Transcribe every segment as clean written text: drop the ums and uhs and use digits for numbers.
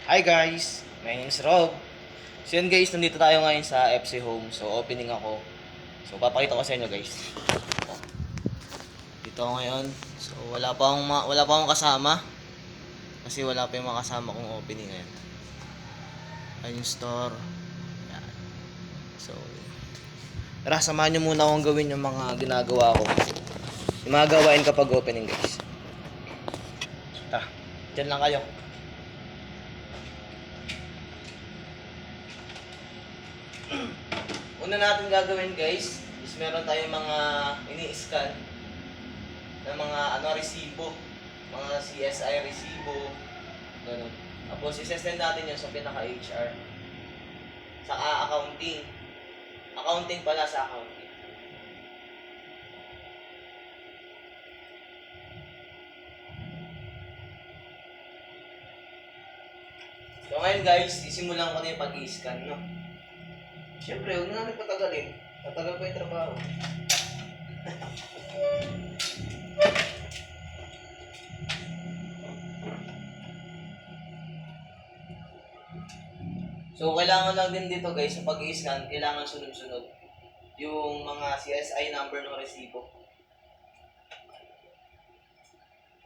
Hi guys, my name is Rob. So yun guys, nandito tayo ngayon sa FC Home. So opening ako. So papakita ko sa inyo guys. Dito ako ngayon. So wala pa akong kasama. Kasi wala pa yung mga kasama kong opening ngayon. Ayun yung store. Yan. So tara, samahan nyo muna akong gawin yung mga ginagawa ko. Yung mga gawain kapag opening guys. Tara, dyan lang kayo. Una natin gagawin guys is meron tayong mga ini-scan na mga resibo, mga CSI resibo, ganun. Tapos isesend natin yun sa pinaka-HR. Sa accounting. Accounting pala sa accounting. So ngayon guys, isimulan ko na yung pag-i-scan, no? Siyempre, huwag na natin patagalin. Tatagal pa yung trabaho. So, kailangan lang din dito guys, sa pag-i-scan, kailangan sunod-sunod yung mga CSI number ng resibo.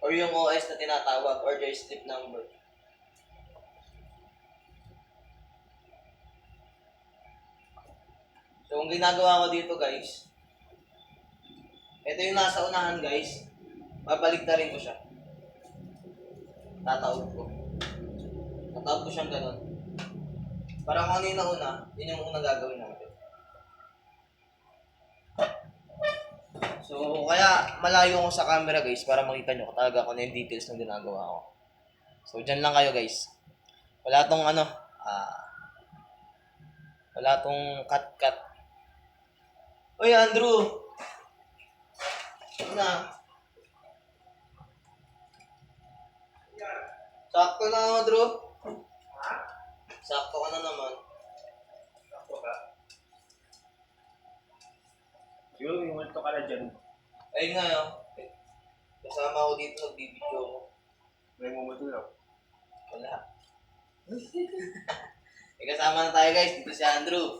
Or yung OS na tinatawag, order slip number. So, ang ginagawa ko dito guys, ito yung nasa unahan guys, babalik na rin ko siya. Tataob ko. Tataob ko siyang ganun. Para kung ano yung nauna, yun yung unang gagawin natin. So, kaya malayo ako sa camera guys para makita nyo talaga kung ano yung details ng ginagawa ko. So, dyan lang kayo guys. Wala tong wala tong cut-cut. Oy, Andrew! Ano na? Sakto na, Andrew. Sakto ka na naman. Ako ka? Siguro may multo ka na dyan. Ayun nga yun. Kasama ko dito, nagbibideo ko. May mumulto na. Wala. May kasama na tayo guys. Dito si Andrew.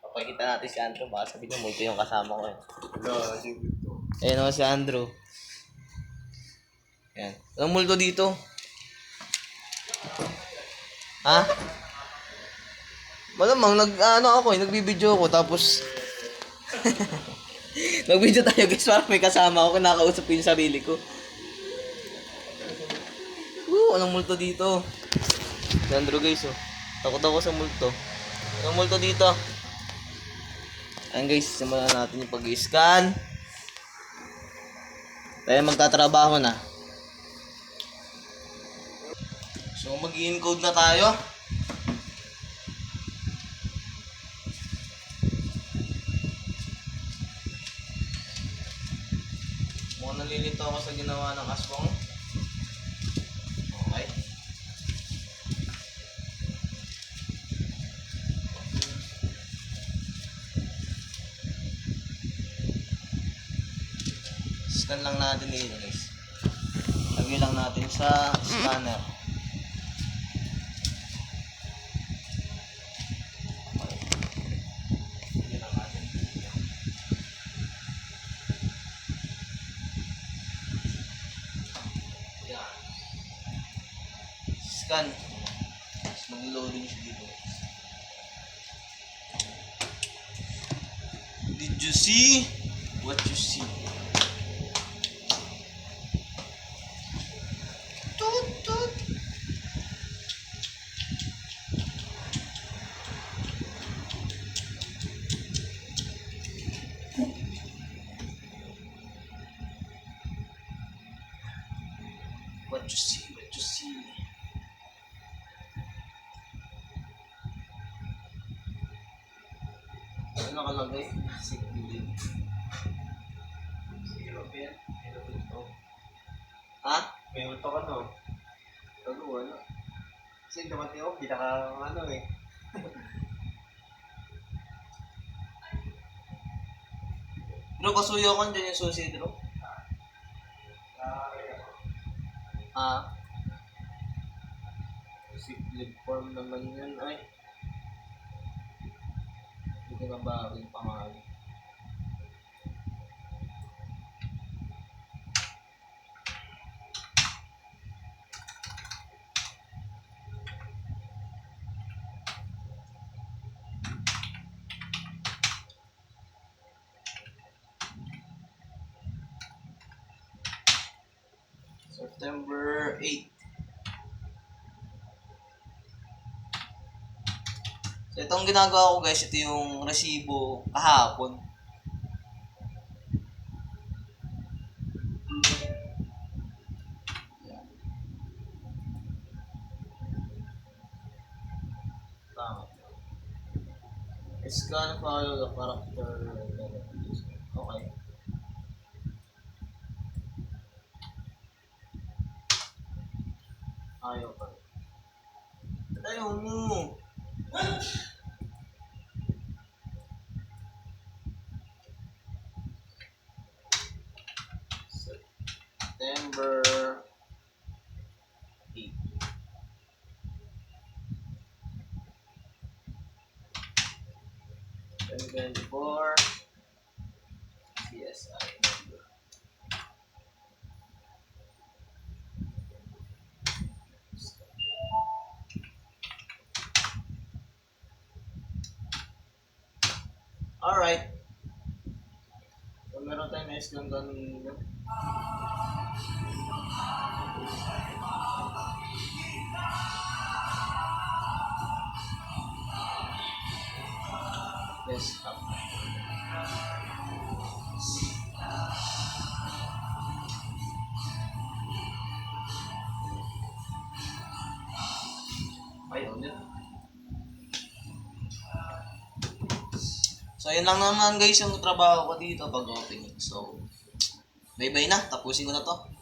Papakita natin si Andrew. Baka sabihin niya, multo yung kasama ko eh. Wala, siguro. Ayun o si Andrew. Yan. Anong multo dito? Ha? Malamang nagbibideo ako tapos nag-video tayo guys para may kasama ako, kinakausap ko yung sarili ko. Anong multo dito? Si Andrew guys oh. Takot ako sa multo. Anong multo dito? Ayan guys, simulan natin yung pag-i-scan. Tayo magtatrabaho na. So mag-i-encode na tayo. Mukhang nalilito ako sa ginawa ng aswang. Okay. Scan lang natin dito guys. Lagay lang natin sa scanner. Scan. Tapos mag-loading siya dito. Did you see what you see? Toot toot. What you see, what you see. Ano nakalagay? Sick building. Siguro, Ben. May multo. Ha? May multo ka no? Tago, wala. Kasi dumating ako, hindi ka ano eh. Bro, pasuyo ko dyan yung susi, bro. Ah. Sick leave form naman yun ay. Hindi ko na ba yung pangalan. September 8. So itong ginagawa ko guys, ito yung resibo kahapon. Yan. Tama. Scan follow the character. Okay. Ayaw pa. Ayaw mo. September 8. September 24. CSI number. Alright. So, meron tayong na-scan ganun yun. Desktop. Ayaw niya. So, yun lang naman guys yung trabaho ko dito pag opening. So, bye-bye na. Tapusin ko na to.